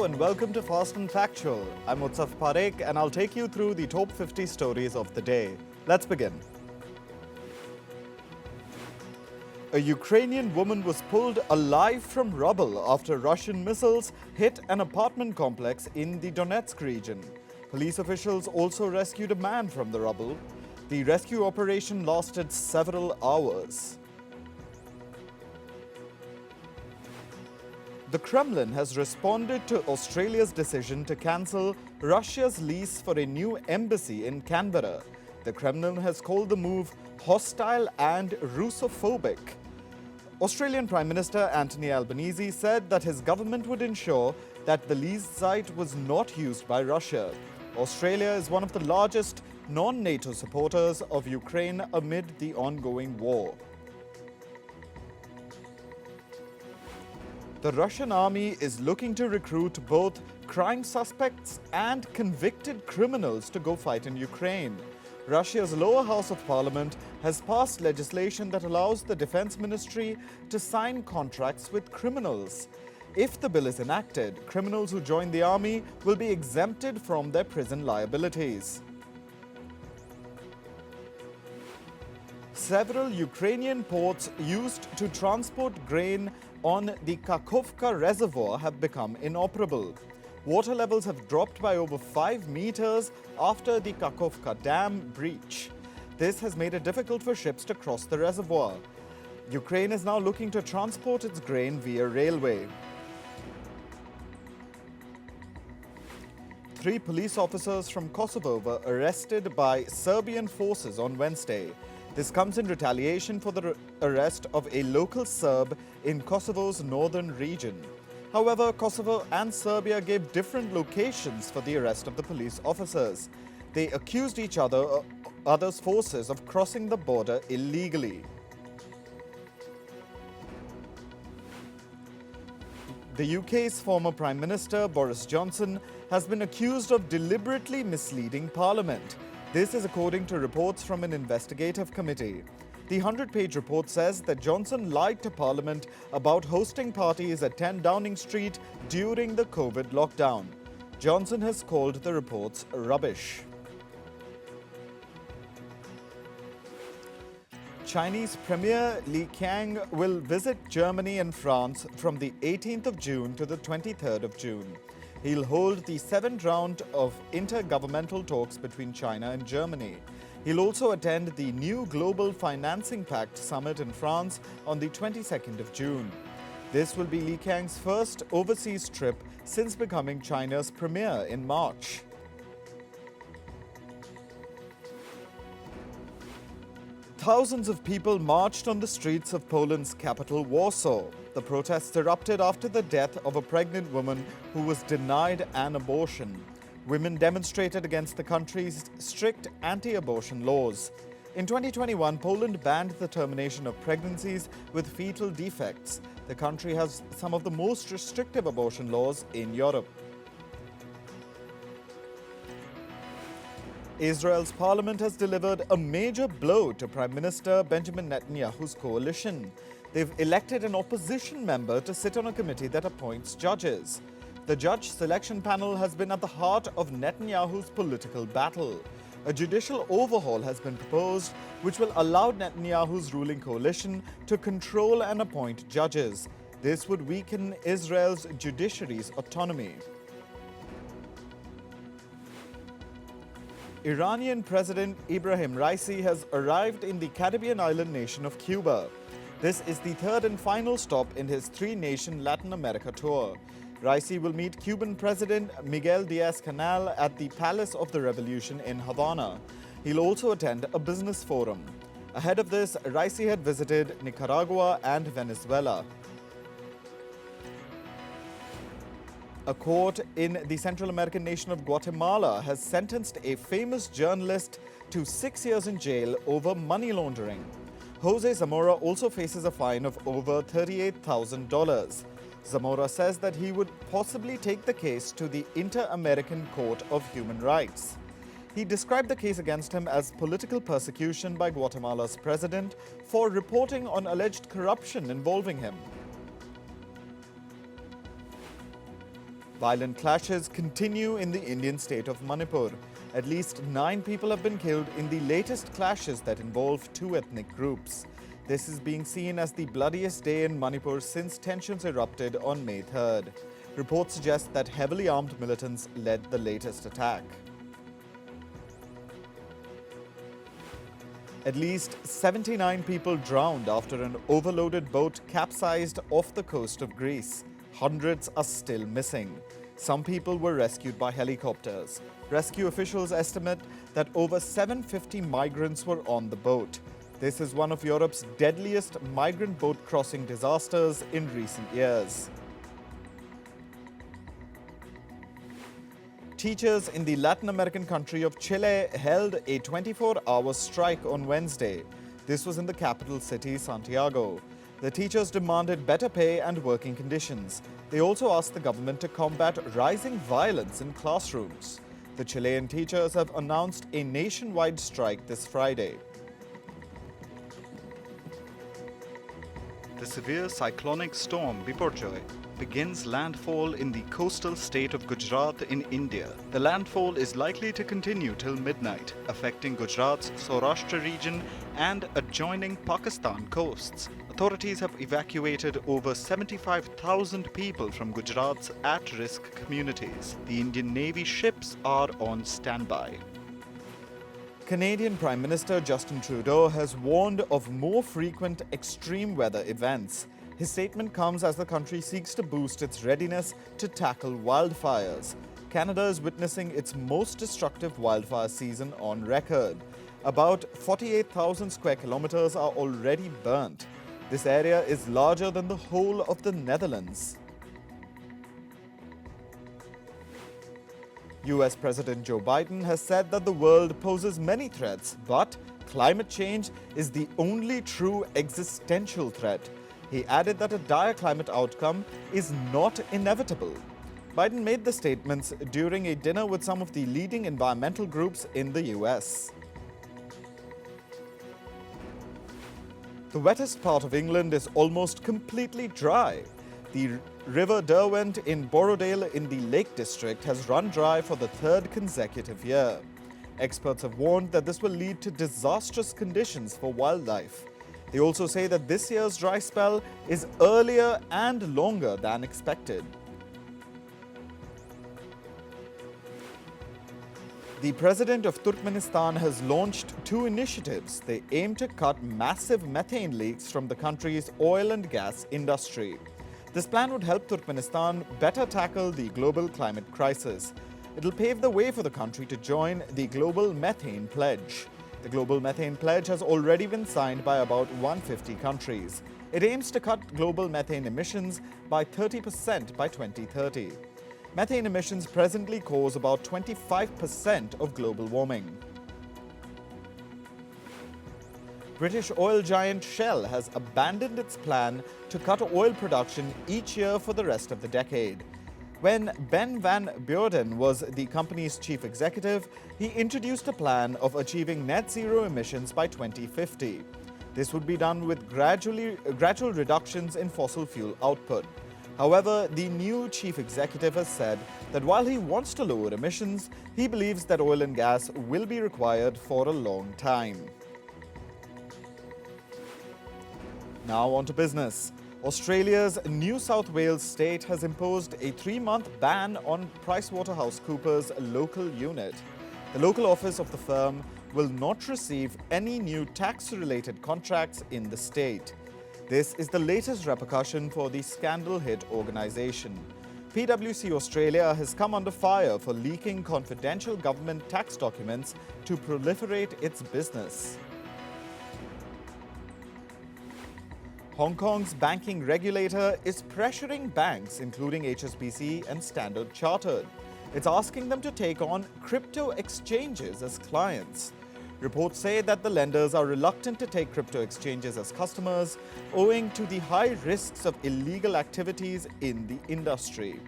Hello and welcome to Fast and Factual. I'm Russophobic and I'll take you through the top 50 stories of the day. Let's begin. A Ukrainian woman was pulled alive from rubble after Russian missiles hit an apartment complex in the Donetsk region. Police officials also rescued a man from the rubble. The rescue operation lasted several hours. The Kremlin has responded to Australia's decision to cancel Russia's lease for a new embassy in Canberra. The Kremlin has called the move hostile and Russophobic. Australian Prime Minister Anthony Albanese said that his government would ensure that the leased site was not used by Russia. Australia is one of the largest non-NATO supporters of Ukraine amid the ongoing war. The Russian army is looking to recruit both crime suspects and convicted criminals to go fight in Ukraine. Russia's lower house of parliament has passed legislation that allows the defense ministry to sign contracts with criminals. If the bill is enacted, criminals who join the army will be exempted from their prison liabilities. Several Ukrainian ports used to transport grain on the Kakhovka reservoir have become inoperable. Water levels have dropped by over 5 meters after the Kakhovka Dam breach. This has made it difficult for ships to cross the reservoir. Ukraine is now looking to transport its grain via railway. 3 police officers from Kosovo were arrested by Serbian forces on Wednesday. This comes in retaliation for the arrest of a local Serb in Kosovo's northern region. However, Kosovo and Serbia gave different locations for the arrest of the police officers. They accused each other's forces of crossing the border illegally. The UK's former Prime Minister Boris Johnson has been accused of deliberately misleading Parliament. This is according to reports from an investigative committee. The 100-page report says that Johnson lied to Parliament about hosting parties at 10 Downing Street during the COVID lockdown. Johnson has called the reports rubbish. Chinese Premier Li Qiang will visit Germany and France from the 18th of June to the 23rd of June. He'll hold the 7th round of intergovernmental talks between China and Germany. He'll also attend the new Global Financing Pact summit in France on the 22nd of June. This will be Li Qiang's first overseas trip since becoming China's premier in March. Thousands of people marched on the streets of Poland's capital, Warsaw. The protests erupted after the death of a pregnant woman who was denied an abortion. Women demonstrated against the country's strict anti-abortion laws. In 2021, Poland banned the termination of pregnancies with fetal defects. The country has some of the most restrictive abortion laws in Europe. Israel's parliament has delivered a major blow to Prime Minister Benjamin Netanyahu's coalition. They've elected an opposition member to sit on a committee that appoints judges. The judge selection panel has been at the heart of Netanyahu's political battle. A judicial overhaul has been proposed, which will allow Netanyahu's ruling coalition to control and appoint judges. This would weaken Israel's judiciary's autonomy. Iranian President Ibrahim Raisi has arrived in the Caribbean island nation of Cuba. This is the 3rd and final stop in his 3-nation Latin America tour. Raisi will meet Cuban President Miguel Diaz-Canel at the Palace of the Revolution in Havana. He'll also attend a business forum. Ahead of this, Raisi had visited Nicaragua and Venezuela. A court in the Central American nation of Guatemala has sentenced a famous journalist to 6 years in jail over money laundering. Jose Zamora also faces a fine of over $38,000. Zamora says that he would possibly take the case to the Inter-American Court of Human Rights. He described the case against him as political persecution by Guatemala's president for reporting on alleged corruption involving him. Violent clashes continue in the Indian state of Manipur. At least 9 people have been killed in the latest clashes that involve 2 ethnic groups. This is being seen as the bloodiest day in Manipur since tensions erupted on May 3rd. Reports suggest that heavily armed militants led the latest attack. At least 79 people drowned after an overloaded boat capsized off the coast of Greece. Hundreds are still missing. Some people were rescued by helicopters. Rescue officials estimate that over 750 migrants were on the boat. This is one of Europe's deadliest migrant boat crossing disasters in recent years. Teachers in the Latin American country of Chile held a 24-hour strike on Wednesday. This was in the capital city, Santiago. The teachers demanded better pay and working conditions. They also asked the government to combat rising violence in classrooms. The Chilean teachers have announced a nationwide strike this Friday. The severe cyclonic storm Biparjoy begins landfall in the coastal state of Gujarat in India. The landfall is likely to continue till midnight, affecting Gujarat's Saurashtra region and adjoining Pakistan coasts. Authorities have evacuated over 75,000 people from Gujarat's at-risk communities. The Indian Navy ships are on standby. Canadian Prime Minister Justin Trudeau has warned of more frequent extreme weather events. His statement comes as the country seeks to boost its readiness to tackle wildfires. Canada is witnessing its most destructive wildfire season on record. About 48,000 square kilometers are already burnt. This area is larger than the whole of the Netherlands. US President Joe Biden has said that the world poses many threats, but climate change is the only true existential threat. He added that a dire climate outcome is not inevitable. Biden made the statements during a dinner with some of the leading environmental groups in the US. The wettest part of England is almost completely dry. The River Derwent in Borrowdale in the Lake District has run dry for the 3rd consecutive year. Experts have warned that this will lead to disastrous conditions for wildlife. They also say that this year's dry spell is earlier and longer than expected. The president of Turkmenistan has launched 2 initiatives. They aim to cut massive methane leaks from the country's oil and gas industry. This plan would help Turkmenistan better tackle the global climate crisis. It'll pave the way for the country to join the Global Methane Pledge. The Global Methane Pledge has already been signed by about 150 countries. It aims to cut global methane emissions by 30% by 2030. Methane emissions presently cause about 25% of global warming. British oil giant Shell has abandoned its plan to cut oil production each year for the rest of the decade. When Ben van Beurden was the company's chief executive, he introduced a plan of achieving net zero emissions by 2050. This would be done with gradual reductions in fossil fuel output. However, the new chief executive has said that while he wants to lower emissions, he believes that oil and gas will be required for a long time. Now on to business. Australia's New South Wales state has imposed a 3-month ban on PricewaterhouseCoopers' local unit. The local office of the firm will not receive any new tax-related contracts in the state. This is the latest repercussion for the scandal-hit organization. PwC Australia has come under fire for leaking confidential government tax documents to proliferate its business. Hong Kong's banking regulator is pressuring banks, including HSBC and Standard Chartered. It's asking them to take on crypto exchanges as clients. Reports say that the lenders are reluctant to take crypto exchanges as customers, owing to the high risks of illegal activities in the industry.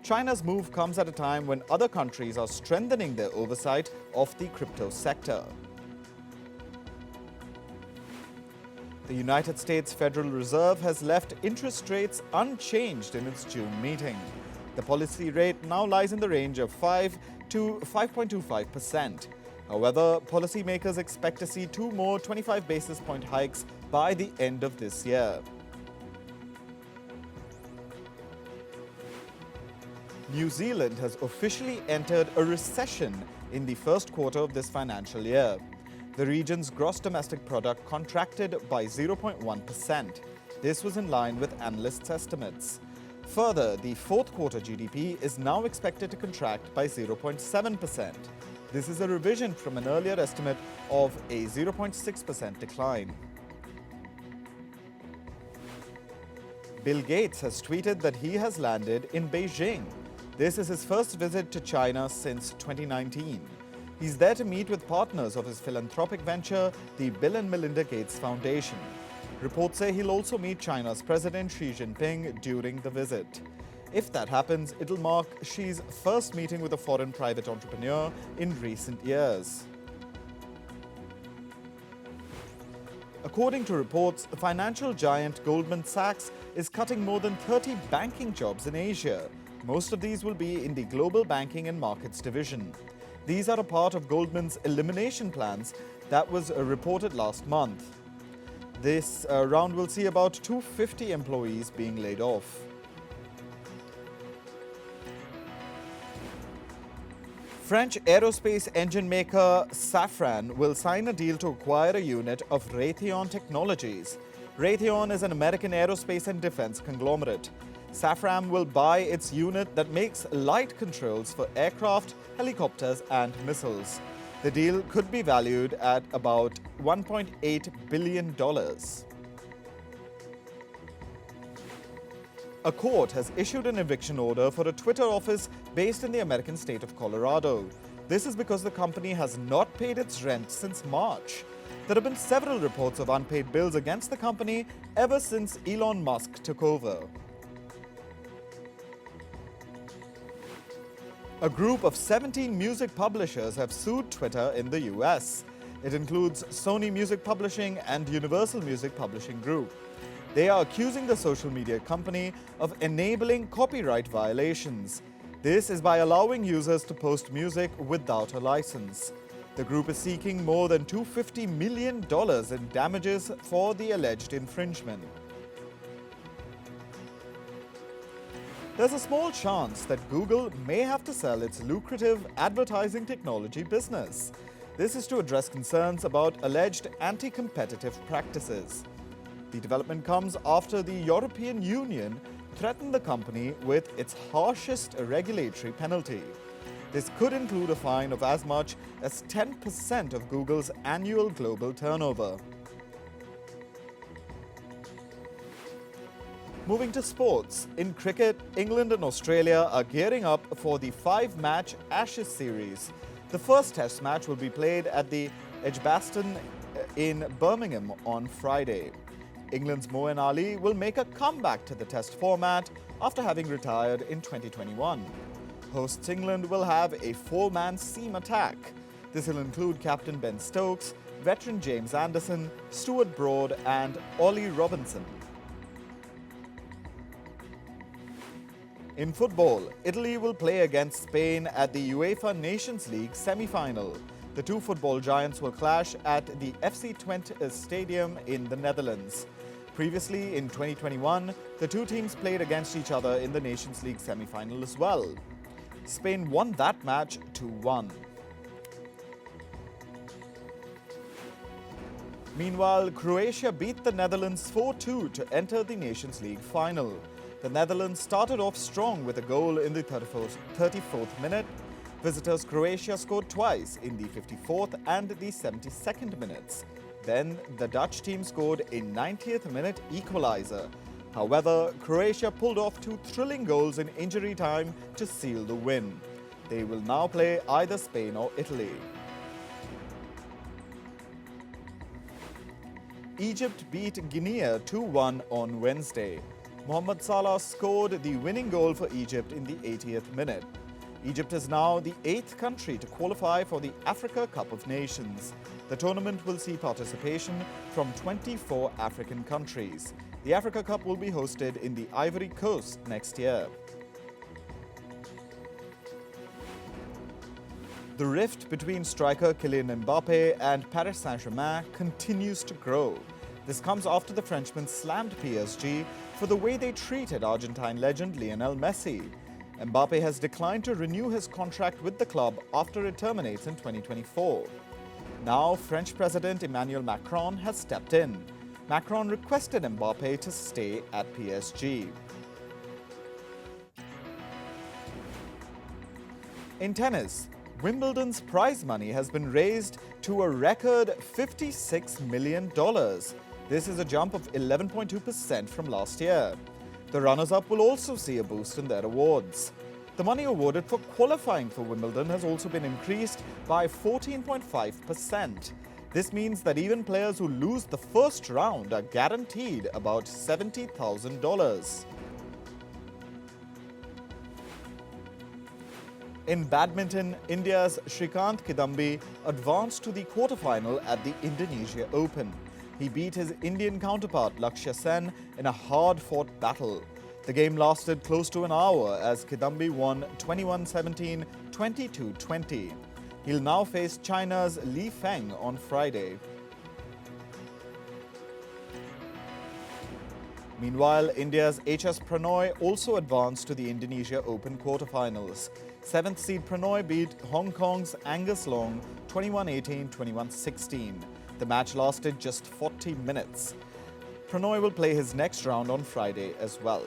China's move comes at a time when other countries are strengthening their oversight of the crypto sector. The United States Federal Reserve has left interest rates unchanged in its June meeting. The policy rate now lies in the range of 5 to 5.25%. However, policymakers expect to see two more 25 basis point hikes by the end of this year. New Zealand has officially entered a recession in the first quarter of this financial year. The region's gross domestic product contracted by 0.1%. This was in line with analysts' estimates. Further, the fourth quarter GDP is now expected to contract by 0.7%. This is a revision from an earlier estimate of a 0.6% decline. Bill Gates has tweeted that he has landed in Beijing. This is his first visit to China since 2019. He's there to meet with partners of his philanthropic venture, the Bill and Melinda Gates Foundation. Reports say he'll also meet China's President Xi Jinping during the visit. If that happens, it'll mark Xi's first meeting with a foreign private entrepreneur in recent years. According to reports, financial giant Goldman Sachs is cutting more than 30 banking jobs in Asia. Most of these will be in the Global Banking and Markets division. These are a part of Goldman's elimination plans that was reported last month. This round will see about 250 employees being laid off. French aerospace engine maker Safran will sign a deal to acquire a unit of Raytheon Technologies. Raytheon is an American aerospace and defense conglomerate. Safran will buy its unit that makes light controls for aircraft, helicopters, and missiles. The deal could be valued at about $1.8 billion. A court has issued an eviction order for a Twitter office based in the American state of Colorado. This is because the company has not paid its rent since March. There have been several reports of unpaid bills against the company ever since Elon Musk took over. A group of 17 music publishers have sued Twitter in the US. It includes Sony Music Publishing and Universal Music Publishing Group. They are accusing the social media company of enabling copyright violations. This is by allowing users to post music without a license. The group is seeking more than $250 million in damages for the alleged infringement. There's a small chance that Google may have to sell its lucrative advertising technology business. This is to address concerns about alleged anti-competitive practices. The development comes after the European Union threatened the company with its harshest regulatory penalty. This could include a fine of as much as 10% of Google's annual global turnover. Moving to sports. In cricket, England and Australia are gearing up for the 5-match Ashes series. The first test match will be played at the Edgbaston in Birmingham on Friday. England's Moeen Ali will make a comeback to the test format after having retired in 2021. Hosts England will have a 4-man seam attack. This will include captain Ben Stokes, veteran James Anderson, Stuart Broad and Ollie Robinson. In football, Italy will play against Spain at the UEFA Nations League semi-final. The two football giants will clash at the FC Twente Stadium in the Netherlands. Previously, in 2021, the two teams played against each other in the Nations League semi-final as well. Spain won that match 2-1. Meanwhile, Croatia beat the Netherlands 4-2 to enter the Nations League final. The Netherlands started off strong with a goal in the 34th minute. Visitors Croatia scored twice in the 54th and the 72nd minutes. Then the Dutch team scored a 90th minute equalizer. However, Croatia pulled off two thrilling goals in injury time to seal the win. They will now play either Spain or Italy. Egypt beat Guinea 2-1 on Wednesday. Mohamed Salah scored the winning goal for Egypt in the 80th minute. Egypt is now the 8th country to qualify for the Africa Cup of Nations. The tournament will see participation from 24 African countries. The Africa Cup will be hosted in the Ivory Coast next year. The rift between striker Kylian Mbappe and Paris Saint-Germain continues to grow. This comes after the Frenchman slammed PSG for the way they treated Argentine legend Lionel Messi. Mbappe has declined to renew his contract with the club after it terminates in 2024. Now, French President Emmanuel Macron has stepped in. Macron requested Mbappe to stay at PSG. In tennis, Wimbledon's prize money has been raised to a record $56 million. This is a jump of 11.2% from last year. The runners-up will also see a boost in their awards. The money awarded for qualifying for Wimbledon has also been increased by 14.5%. This means that even players who lose the first round are guaranteed about $70,000. In badminton, India's Shrikant Kidambi advanced to the quarterfinal at the Indonesia Open. He beat his Indian counterpart Lakshya Sen in a hard-fought battle. The game lasted close to an hour as Kidambi won 21-17, 22-20. He'll now face China's Li Feng on Friday. Meanwhile, India's HS Pranoy also advanced to the Indonesia Open quarterfinals. 7th seed Pranoy beat Hong Kong's Angus Long 21-18, 21-16. The match lasted just 40 minutes. Pranoy will play his next round on Friday as well.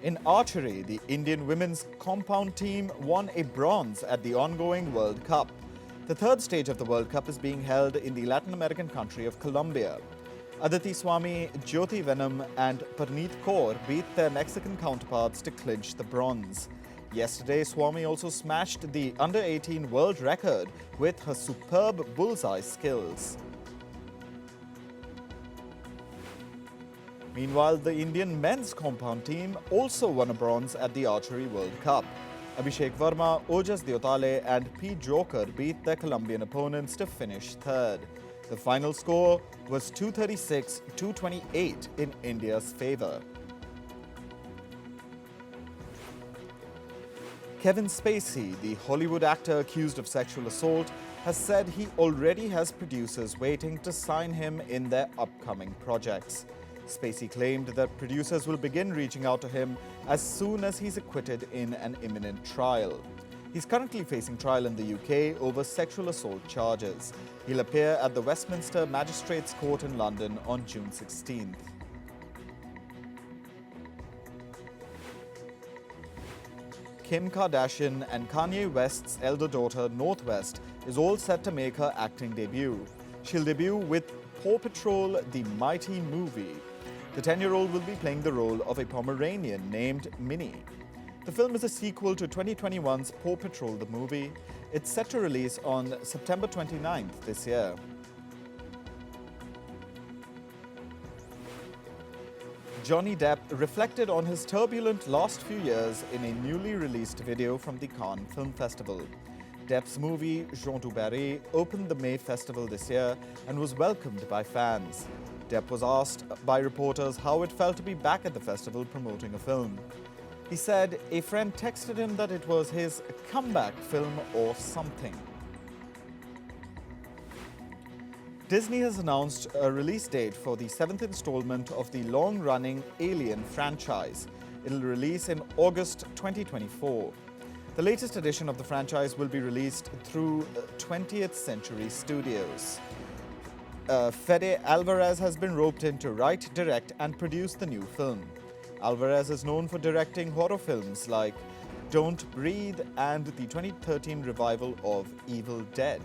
In archery, the Indian women's compound team won a bronze at the ongoing World Cup. The third stage of the World Cup is being held in the Latin American country of Colombia. Aditi Swami, Jyoti Venom and Parneet Kaur beat their Mexican counterparts to clinch the bronze. Yesterday, Swami also smashed the under-18 world record with her superb bullseye skills. Meanwhile, the Indian men's compound team also won a bronze at the Archery World Cup. Abhishek Verma, Ojas Diotale and P. Joker beat their Colombian opponents to finish third. The final score was 236-228 in India's favour. Kevin Spacey, the Hollywood actor accused of sexual assault, has said he already has producers waiting to sign him in their upcoming projects. Spacey claimed that producers will begin reaching out to him as soon as he's acquitted in an imminent trial. He's currently facing trial in the UK over sexual assault charges. He'll appear at the Westminster Magistrates Court in London on June 16th. Kim Kardashian and Kanye West's elder daughter, North West, is all set to make her acting debut. She'll debut with Paw Patrol, the Mighty Movie. The 10-year-old will be playing the role of a Pomeranian named Minnie. The film is a sequel to 2021's Paw Patrol, the movie. It's set to release on September 29th this year. Johnny Depp reflected on his turbulent last few years in a newly released video from the Cannes Film Festival. Depp's movie, Jean du Barry, opened the May Festival this year and was welcomed by fans. Depp was asked by reporters how it felt to be back at the festival promoting a film. He said a friend texted him that it was his comeback film or something. Disney has announced a release date for the 7th installment of the long-running Alien franchise. It'll release in August 2024. The latest edition of the franchise will be released through 20th Century Studios. Fede Alvarez has been roped in to write, direct and produce the new film. Alvarez is known for directing horror films like Don't Breathe and the 2013 revival of Evil Dead.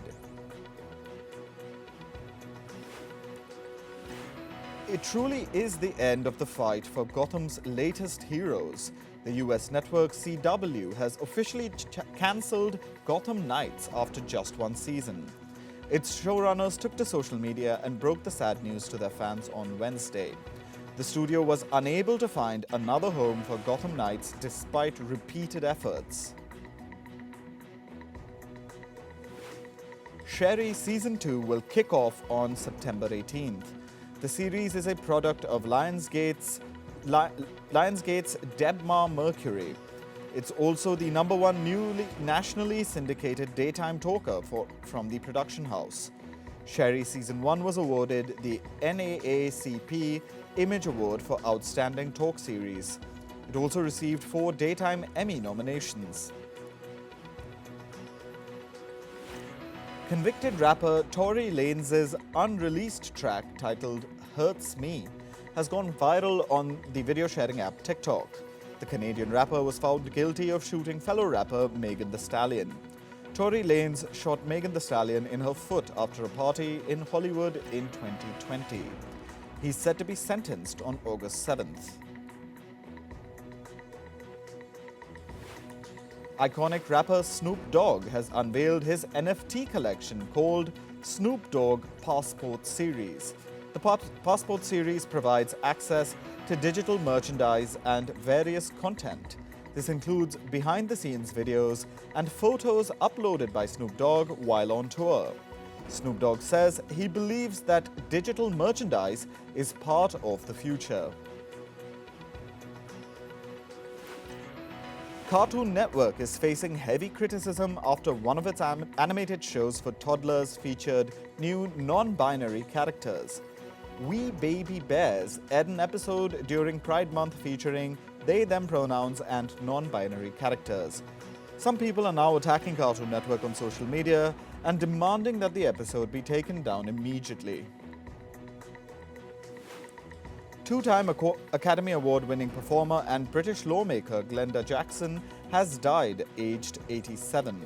It truly is the end of the fight for Gotham's latest heroes. The US network CW has officially cancelled Gotham Knights after just one season. Its showrunners took to social media and broke the sad news to their fans on Wednesday. The studio was unable to find another home for Gotham Knights despite repeated efforts. Sherry Season 2 will kick off on September 18th. The series is a product of Lionsgate's Lionsgate's Debmar Mercury. It's also the #1 nationally syndicated daytime talker from the production house. Sherry Season 1 was awarded the NAACP Image Award for Outstanding Talk Series. It also received 4 Daytime Emmy nominations. Convicted rapper Tory Lanez's unreleased track titled Hurts Me has gone viral on the video sharing app TikTok. The Canadian rapper was found guilty of shooting fellow rapper Megan Thee Stallion. Tory Lanez shot Megan Thee Stallion in her foot after a party in Hollywood in 2020. He's set to be sentenced on August 7th. Iconic rapper Snoop Dogg has unveiled his NFT collection called Snoop Dogg Passport Series. The Passport Series provides access to digital merchandise and various content. This includes behind-the-scenes videos and photos uploaded by Snoop Dogg while on tour. Snoop Dogg says he believes that digital merchandise is part of the future. Cartoon Network is facing heavy criticism after one of its animated shows for toddlers featured new non-binary characters. We Baby Bears aired an episode during Pride Month featuring they/them pronouns and non-binary characters. Some people are now attacking Cartoon Network on social media and demanding that the episode be taken down immediately. Two-time Academy Award-winning performer and British lawmaker Glenda Jackson has died aged 87.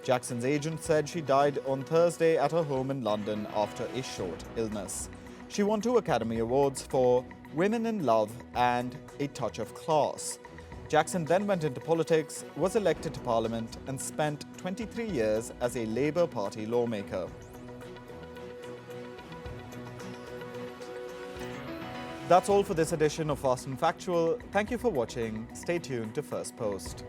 Jackson's agent said she died on Thursday at her home in London after a short illness. She won 2 Academy Awards for Women in Love and A Touch of Class. Jackson then went into politics, was elected to Parliament, and spent 23 years as a Labour Party lawmaker. That's all for this edition of Fast and Factual. Thank you for watching. Stay tuned to First Post.